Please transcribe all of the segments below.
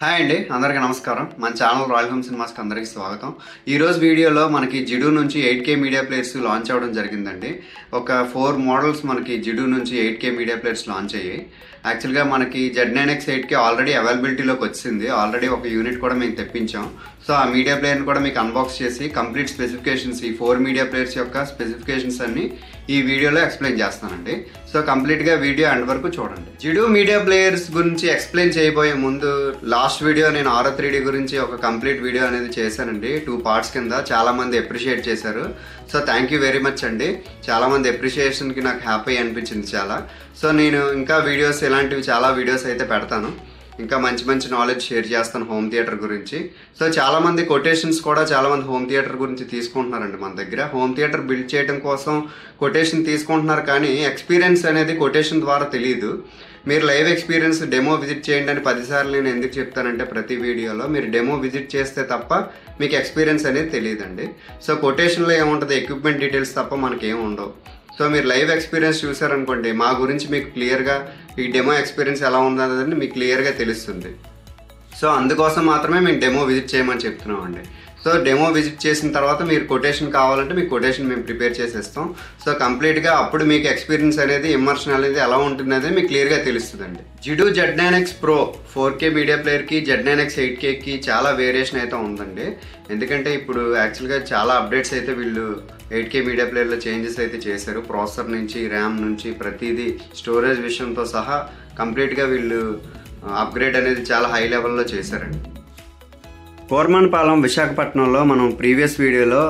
Hi అండి, అందరికీ నమస్కారం. మన ఛానల్ రాయల్ హోమ్ సినిమాస్కి అందరికీ స్వాగతం. ఈరోజు వీడియోలో మనకి జిడూ నుంచి 8K మీడియా ప్లేయర్స్ లాంచ్ అవ్వడం జరిగిందండి. ఒక 4 మోడల్స్ మనకి జిడూ నుంచి 8K మీడియా ప్లేయర్స్ లాంచ్ అయ్యాయి. యాక్చువల్గా మనకి Z9X 8K ఆల్రెడీ అవైలబిలిటీలోకి వచ్చింది. ఆల్రెడీ ఒక యూనిట్ కూడా మేము తెప్పించాం. సో ఆ మీడియా ప్లేయర్ని కూడా మీకు అన్బాక్స్ చేసి కంప్లీట్ స్పెసిఫికేషన్స్, ఈ 4 మీడియా ప్లేయర్స్ యొక్క స్పెసిఫికేషన్స్ అన్ని ఈ వీడియోలో ఎక్స్ప్లెయిన్ చేస్తానండి. సో కంప్లీట్గా వీడియో ఎండ్ వరకు చూడండి. జిడూ మీడియా ప్లేయర్స్ గురించి ఎక్స్ప్లెయిన్ చేయబోయే ముందు లాస్ట్ వీడియో నేను ఆరో 3D గురించి ఒక కంప్లీట్ వీడియో అనేది చేశానండి. 2 పార్ట్స్ కింద. చాలామంది అప్రిషియేట్ చేశారు. So thank you very much అండి. చాలామంది అప్రిషియేషన్కి నాకు హ్యాపీ అనిపించింది చాలా. సో నేను ఇంకా వీడియోస్ ఇలాంటివి చాలా వీడియోస్ అయితే పెడతాను. ఇంకా మంచి మంచి నాలెడ్జ్ షేర్ చేస్తాను హోమ్ థియేటర్ గురించి. సో చాలామంది కొటేషన్స్ కూడా చాలామంది హోమ్ థియేటర్ గురించి తీసుకుంటున్నారండి మన దగ్గర. హోమ్ థియేటర్ బిల్డ్ చేయడం కోసం కొటేషన్ తీసుకుంటున్నారు, కానీ ఎక్స్పీరియన్స్ అనేది కొటేషన్ ద్వారా తెలియదు. మీరు లైవ్ ఎక్స్పీరియన్స్ డెమో విజిట్ చేయండి అని 10 సార్లు నేను ఎందుకు చెప్తానంటే, ప్రతి వీడియోలో మీరు డెమో విజిట్ చేస్తే తప్ప మీకు ఎక్స్పీరియన్స్ అనేది తెలియదండి. సో కొటేషన్లో ఏముంటుంది, ఎక్విప్మెంట్ డీటెయిల్స్ తప్ప మనకి ఏమి ఉండవు. సో మీరు లైవ్ ఎక్స్పీరియన్స్ చూసారనుకోండి, మా గురించి మీకు క్లియర్గా ఈ డెమో ఎక్స్పీరియన్స్ ఎలా ఉందనేది మీకు క్లియర్గా తెలుస్తుంది. సో అందుకోసం మాత్రమే మేము డెమో విజిట్ చేయమని చెప్తున్నామండి. సో డెమో విజిట్ చేసిన తర్వాత మీరు కొటేషన్ కావాలంటే మీకు కొటేషన్ మేము ప్రిపేర్ చేసేస్తాం. సో కంప్లీట్గా అప్పుడు మీకు ఎక్స్పీరియన్స్ అనేది, ఇమ్మర్షన్ అనేది ఎలా ఉంటుంది అనేది మీకు క్లియర్గా తెలుస్తుందండి. జిడూ Z9X Pro 4K మీడియా ప్లేయర్కి Z9X 8Kకి చాలా వేరియేషన్ అయితే ఉందండి. ఎందుకంటే ఇప్పుడు యాక్చువల్గా చాలా అప్డేట్స్ అయితే వీళ్ళు 8K మీడియా ప్లేయర్లో చేంజెస్ అయితే చేశారు. ప్రాసెసర్ నుంచి, ర్యామ్ నుంచి, ప్రతిదీ స్టోరేజ్ విషయంతో సహా కంప్లీట్గా వీళ్ళు అప్గ్రేడ్ అనేది చాలా హై లెవెల్లో చేశారండి. కోర్మన్పాలెం విశాఖపట్నంలో మనం ప్రీవియస్ వీడియోలో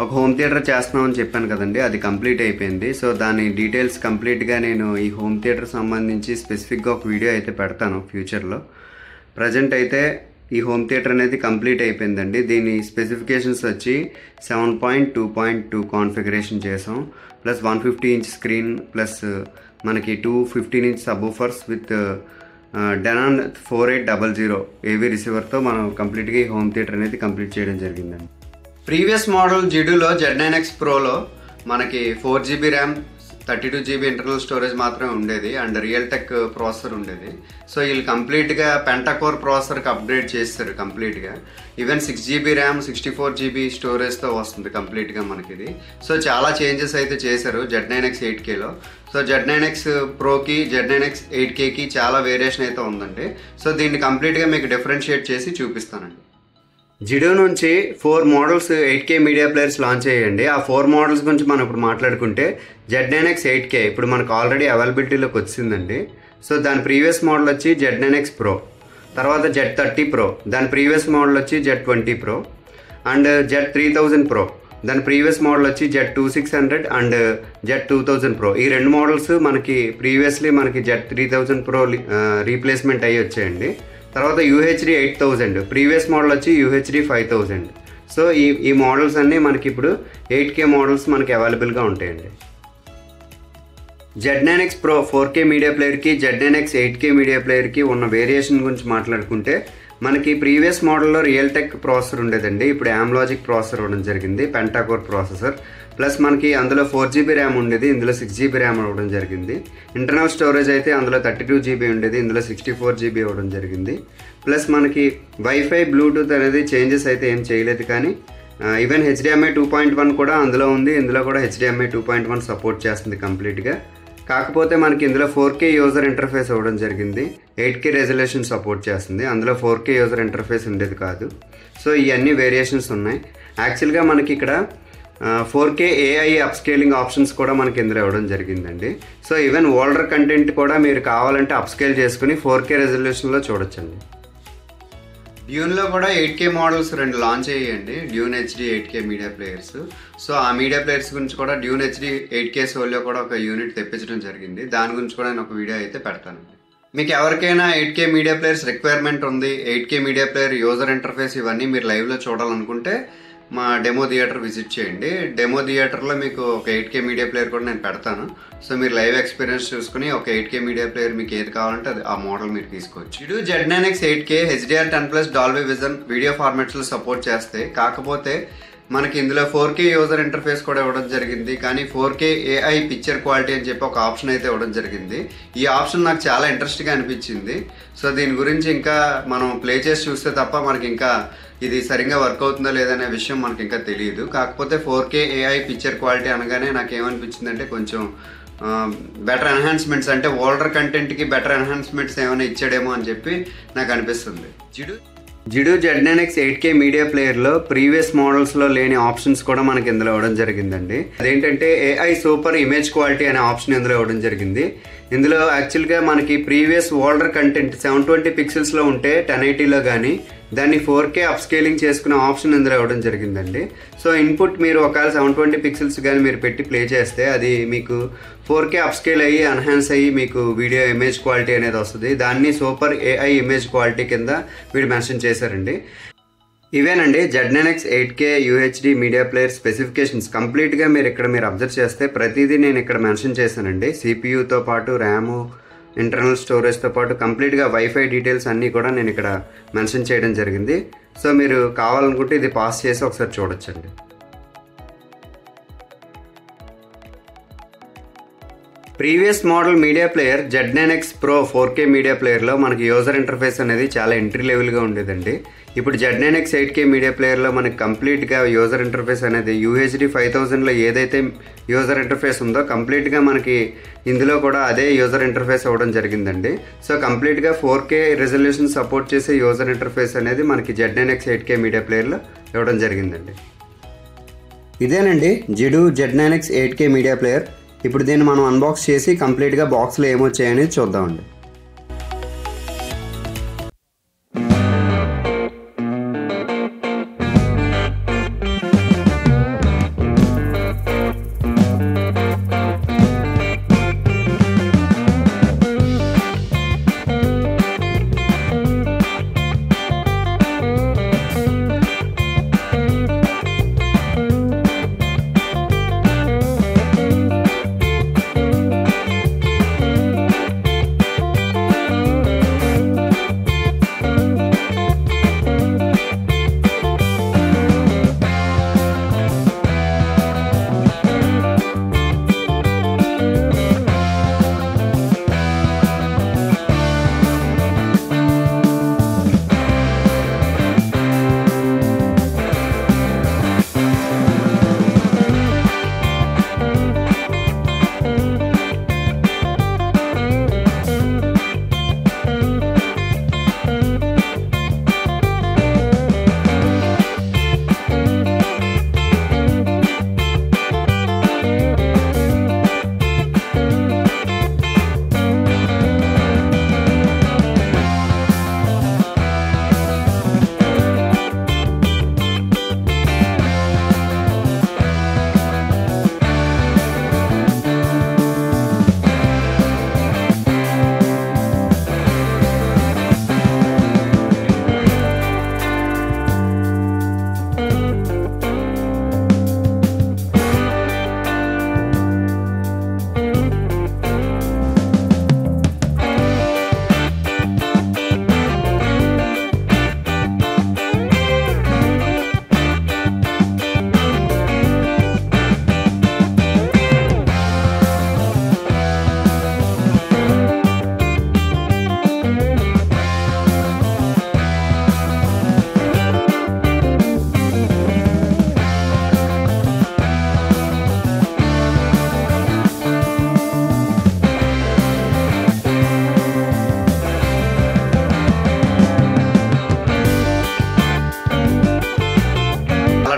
ఒక హోమ్ థియేటర్ చేస్తున్నామని చెప్పాను కదండి, అది కంప్లీట్ అయిపోయింది. సో దాని డీటెయిల్స్ కంప్లీట్గా నేను ఈ హోమ్ థియేటర్ సంబంధించి స్పెసిఫిక్గా ఒక వీడియో అయితే పెడతాను ఫ్యూచర్లో. ప్రజెంట్ అయితే ఈ హోమ్ థియేటర్ అనేది కంప్లీట్ అయిపోయిందండి. దీని స్పెసిఫికేషన్స్ వచ్చి 7.2.2 కాన్ఫిగరేషన్ చేసాం, ప్లస్ 150 ఇంచ్ స్క్రీన్, ప్లస్ మనకి 2 15 ఇంచ్ సబ్వూఫర్స్ విత్ డెనాన్ 4800 ఏవీ రిసీవర్తో మనం కంప్లీట్గా ఈ హోమ్ థియేటర్ అనేది కంప్లీట్ చేయడం జరిగిందండి. ప్రీవియస్ మోడల్ జిడూలో Z9X Proలో మనకి 4GB RAM, 32GB internal storage మాత్రమే ఉండేది, అండ్ రియల్ టెక్ ప్రాసెసర్ ఉండేది. సో వీళ్ళు కంప్లీట్గా పెంటాకోర్ ప్రాసెసర్కి అప్గ్రేడ్ చేస్తారు కంప్లీట్గా. ఈవెన్ 6GB ర్యామ్, 64GB స్టోరేజ్తో వస్తుంది కంప్లీట్గా మనకి ఇది. సో చాలా చేంజెస్ అయితే చేశారు Z9X 8Kలో. సో Z9X Proకి, Z9X 8Kకి చాలా వేరియేషన్ అయితే ఉందండి. సో దీన్ని కంప్లీట్గా మీకు డిఫరెన్షియేట్ చేసి చూపిస్తానండి. జిడూ నుంచి 4 models 8K media players launch అయ్యండి. ఆ 4 మోడల్స్ గురించి మనం ఇప్పుడు మాట్లాడుకుంటే, Z9X 8K ఇప్పుడు మనకు ఆల్రెడీ అవైలబిలిటీలోకి వచ్చిందండి. సో దాని ప్రీవియస్ మోడల్ వచ్చి Z9X Pro, తర్వాత Z30 Pro, దాని ప్రీవియస్ మోడల్ వచ్చి Z20 Pro, and Z3000 Pro, దాని ప్రీవియస్ మోడల్ వచ్చి Z2600 అండ్ Z2000 Pro. ఈ 2 మోడల్స్ మనకి ప్రీవియస్లీ మనకి Z3000 Pro రీప్లేస్మెంట్ అయ్యి వచ్చాయండి. తర్వాత UHD 8000, ప్రీవియస్ మోడల్ వచ్చి UHD 5000. సో ఈ మోడల్స్ అన్నీ మనకి ఇప్పుడు 8K మోడల్స్ మనకి అవైలబుల్గా ఉంటాయండి. Z9X Pro 4K మీడియా ప్లేయర్కి, Z9X 8K మీడియా ప్లేయర్కి ఉన్న వేరియేషన్ గురించి మాట్లాడుకుంటే, మనకి ప్రీవియస్ మోడల్లో రియల్ టెక్ ప్రాసెసర్ ఉండేదండి. ఇప్పుడు AMLogic ప్రాసెసర్ ఇవ్వడం జరిగింది, పెంటాకోర్ ప్రాసెసర్. ప్లస్ మనకి అందులో 4GB ర్యామ్ ఉండేది, ఇందులో 6GB ర్యామ్ ఇవ్వడం జరిగింది. ఇంటర్నల్ స్టోరేజ్ అయితే అందులో 32GB ఉండేది, ఇందులో 64GB ఇవ్వడం జరిగింది. ప్లస్ మనకి వైఫై, బ్లూటూత్ అనేది చేంజెస్ అయితే ఏం చేయలేదు, కానీ ఈవెన్ HDMI 2.1 కూడా అందులో ఉంది, ఇందులో కూడా HDMI 2.1 సపోర్ట్ చేస్తుంది కంప్లీట్గా. కాకపోతే మనకి ఇందులో 4K యూజర్ ఇంటర్ఫేస్ ఇవ్వడం జరిగింది, 8K రెజల్యూషన్ సపోర్ట్ చేస్తుంది, అందులో 4K యూజర్ ఇంటర్ఫేస్ ఉండేది కాదు. సో ఇవన్నీ వేరియేషన్స్ ఉన్నాయి. యాక్చువల్గా మనకి ఇక్కడ 4K AI అప్స్కేలింగ్ ఆప్షన్స్ కూడా మనకి ఇందులో ఇవ్వడం జరిగిందండి. సో ఈవెన్ ఓల్డర్ కంటెంట్ కూడా మీరు కావాలంటే అప్స్కేల్ చేసుకుని 4K రెజల్యూషన్లో చూడొచ్చండి. డ్యూన్లో కూడా 8K మోడల్స్ 2 లాంచ్ అయ్యాయండి, Dune HD 8K media players. So ఆ మీడియా ప్లేయర్స్ గురించి కూడా డ్యూన్ HD 8K సోల్లో కూడా ఒక యూనిట్ తెప్పించడం జరిగింది. దాని గురించి కూడా నేను ఒక వీడియో అయితే పెడతానండి. మీకు ఎవరికైనా 8K మీడియా ప్లేయర్స్ రిక్వైర్మెంట్ ఉంది, 8K media player user interface ఇవన్నీ మీరు లైవ్లో చూడాలనుకుంటే మా డెమో థియేటర్ విజిట్ చేయండి. డెమో థియేటర్లో మీకు ఒక 8K మీడియా ప్లేయర్ కూడా నేను పెడతాను. సో మీరు లైవ్ ఎక్స్పీరియన్స్ చూసుకుని ఒక 8K మీడియా ప్లేయర్ మీకు ఏది కావాలంటే అది ఆ మోడల్ మీరు తీసుకోవచ్చు. ఇటు Z9X 8K HDR10+ Dolby vision video ఫార్మాట్స్లో సపోర్ట్ చేస్తాయి. కాకపోతే మనకి ఇందులో 4K యూజర్ ఇంటర్ఫేస్ కూడా ఇవ్వడం జరిగింది. కానీ 4K AI పిక్చర్ క్వాలిటీ అని చెప్పి ఒక ఆప్షన్ అయితే ఇవ్వడం జరిగింది. ఈ ఆప్షన్ నాకు చాలా ఇంట్రెస్ట్గా అనిపించింది. సో దీని గురించి ఇంకా మనం ప్లే చేసి చూస్తే తప్ప మనకి ఇంకా ఇది సరిగ్గా వర్క్ అవుతుందో లేదనే విషయం మనకి ఇంకా తెలియదు. కాకపోతే 4K AI పిక్చర్ క్వాలిటీ అనగానే నాకు ఏమనిపించింది అంటే కొంచెం బెటర్ ఎన్హాన్స్మెంట్స్, అంటే ఓల్డర్ కంటెంట్కి బెటర్ ఎన్హాన్స్మెంట్స్ ఏమైనా ఇచ్చాడేమో అని చెప్పి నాకు అనిపిస్తుంది. జిడు Z9X 8K మీడియా ప్లేయర్లో ప్రీవియస్ మోడల్స్లో లేని ఆప్షన్స్ కూడా మనకి ఇందులో ఇవ్వడం జరిగిందండి. అదేంటంటే AI సూపర్ ఇమేజ్ క్వాలిటీ అనే ఆప్షన్ ఇందులో ఇవ్వడం జరిగింది. ఇందులో యాక్చువల్గా మనకి ప్రీవియస్ ఓల్డర్ కంటెంట్ 720 పిక్సెల్స్లో ఉంటే 1080లో కానీ దాన్ని 4K అప్స్కేలింగ్ చేసుకునే ఆప్షన్ ఇందులో ఇవ్వడం జరిగిందండి. సో ఇన్పుట్ మీరు ఒకవేళ 720 పిక్సెల్స్ కానీ మీరు పెట్టి ప్లే చేస్తే అది మీకు 4K అప్స్కేల్ అయ్యి ఎన్హాన్స్ అయ్యి మీకు వీడియో ఇమేజ్ క్వాలిటీ అనేది వస్తుంది. దాన్ని సూపర్ AI ఇమేజ్ క్వాలిటీ కింద వీడు మెన్షన్ చేశారండి. ఇవేనండి Z9X 8K UHD media player specifications. కంప్లీట్గా మీరు అబ్జర్వ్ చేస్తే ప్రతిదీ నేను ఇక్కడ మెన్షన్ చేశానండి. CPUతో పాటు ర్యాము, ఇంటర్నల్ స్టోరేజ్తో పాటు కంప్లీట్గా వైఫై డీటెయిల్స్ అన్నీ కూడా నేను ఇక్కడ మెన్షన్ చేయడం జరిగింది. సో మీరు కావాలనుకుంటే ఇది పాస్ చేసి ఒకసారి చూడొచ్చండి. Previous model media player Z9X Pro 4K media ప్లేయర్లో మనకి యూజర్ ఇంటర్ఫేస్ అనేది చాలా ఎంట్రీ లెవెల్గా ఉండేదండి. ఇప్పుడు Z9X 8K మీడియా ప్లేయర్లో మనకి కంప్లీట్గా యూజర్ ఇంటర్ఫేస్ అనేది UHD 5000లో ఏదైతే యూజర్ ఇంటర్ఫేస్ ఉందో కంప్లీట్గా మనకి ఇందులో కూడా అదే యూజర్ ఇంటర్ఫేస్ అవ్వడం జరిగిందండి. సో కంప్లీట్గా 4K రెజల్యూషన్ సపోర్ట్ చేసే యూజర్ ఇంటర్ఫేస్ అనేది మనకి Z9X 8K మీడియా ప్లేయర్లో ఇవ్వడం జరిగిందండి. ఇదేనండి జిడు Z9X 8K మీడియా ప్లేయర్. ఇప్పుడు దీన్ని మనం అన్బాక్స్ చేసి కంప్లీట్గా బాక్స్లో ఏమొచ్చాయని చూద్దామండి.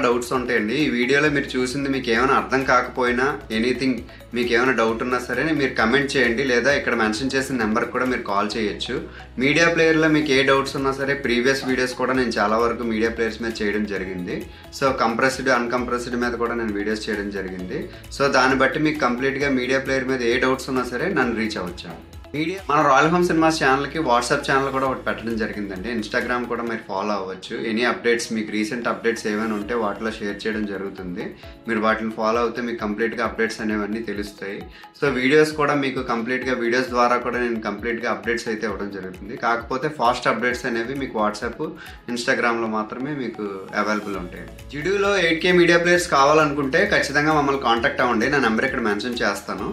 డౌట్స్ ఉంటాయండి. ఈ వీడియోలో మీరు చూసింది మీకు ఏమైనా అర్థం కాకపోయినా ఎనీథింగ్ మీకు ఏమైనా డౌట్ ఉన్నా సరే మీరు కమెంట్ చేయండి, లేదా ఇక్కడ మెన్షన్ చేసిన నెంబర్కి కూడా మీరు కాల్ చేయొచ్చు. మీడియా ప్లేయర్లో మీకు ఏ డౌట్స్ ఉన్నా సరే ప్రీవియస్ వీడియోస్ కూడా నేను చాలా వరకు మీడియా ప్లేయర్స్ మీద చేయడం జరిగింది. సో కంప్రెస్డ్ అన్కంప్రెస్డ్ మీద కూడా నేను వీడియోస్ చేయడం జరిగింది. సో దాన్ని బట్టి మీకు కంప్లీట్గా మీడియా ప్లేయర్ మీద ఏ డౌట్స్ ఉన్నా సరే నన్ను రీచ్ అవ్వచ్చు. వీడియో మన రాయల్ హోమ్ సినిమాస్ ఛానల్కి వాట్సాప్ ఛానల్ కూడా ఒకటి పెట్టడం జరిగిందండి. ఇన్స్టాగ్రామ్ కూడా మీరు ఫాలో అవ్వచ్చు. ఎనీ అప్డేట్స్, మీకు రీసెంట్ అప్డేట్స్ ఏమైనా ఉంటే వాటిలో షేర్ చేయడం జరుగుతుంది. మీరు వాటిని ఫాలో అవుతే మీకు కంప్లీట్గా అప్డేట్స్ అనేవన్నీ తెలుస్తాయి. సో వీడియోస్ కూడా మీకు కంప్లీట్గా వీడియోస్ ద్వారా కూడా నేను కంప్లీట్గా అప్డేట్స్ అయితే ఇవ్వడం జరుగుతుంది. కాకపోతే ఫాస్ట్ అప్డేట్స్ అనేవి మీకు వాట్సాప్, ఇన్స్టాగ్రామ్లో మాత్రమే మీకు అవైలబుల్ ఉంటాయి. జిడూలో 8K మీడియా ప్లేయర్స్ కావాలనుకుంటే ఖచ్చితంగా మమ్మల్ని కాంటాక్ట్ అవ్వండి. నా నెంబర్ ఇక్కడ మెన్షన్ చేస్తాను.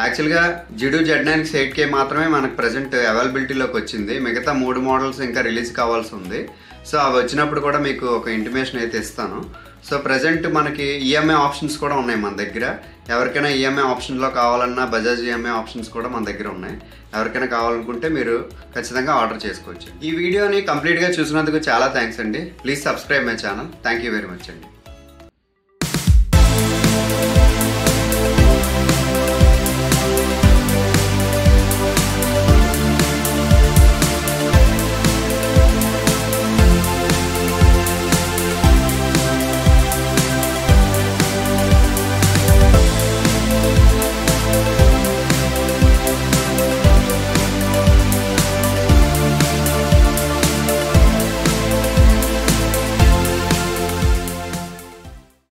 యాక్చువల్గా జిడూ Z9 8K మాత్రమే మనకు ప్రజెంట్ అవైలబిలిటీలోకి వచ్చింది. మిగతా 3 మోడల్స్ ఇంకా రిలీజ్ కావాల్సి ఉంది. సో అవి వచ్చినప్పుడు కూడా మీకు ఒక ఇంటిమేషన్ అయితే ఇస్తాను. సో ప్రజెంట్ మనకి ఈఎంఐ ఆప్షన్స్ కూడా ఉన్నాయి మన దగ్గర. ఎవరికైనా ఈఎంఐ ఆప్షన్లో కావాలన్నా బజాజ్ ఈఎంఐ ఆప్షన్స్ కూడా మన దగ్గర ఉన్నాయి. ఎవరికైనా కావాలనుకుంటే మీరు ఖచ్చితంగా ఆర్డర్ చేసుకోవచ్చు. ఈ వీడియోని కంప్లీట్గా చూసినందుకు చాలా థ్యాంక్స్ అండి. Please subscribe my channel. Thank you very much అండి.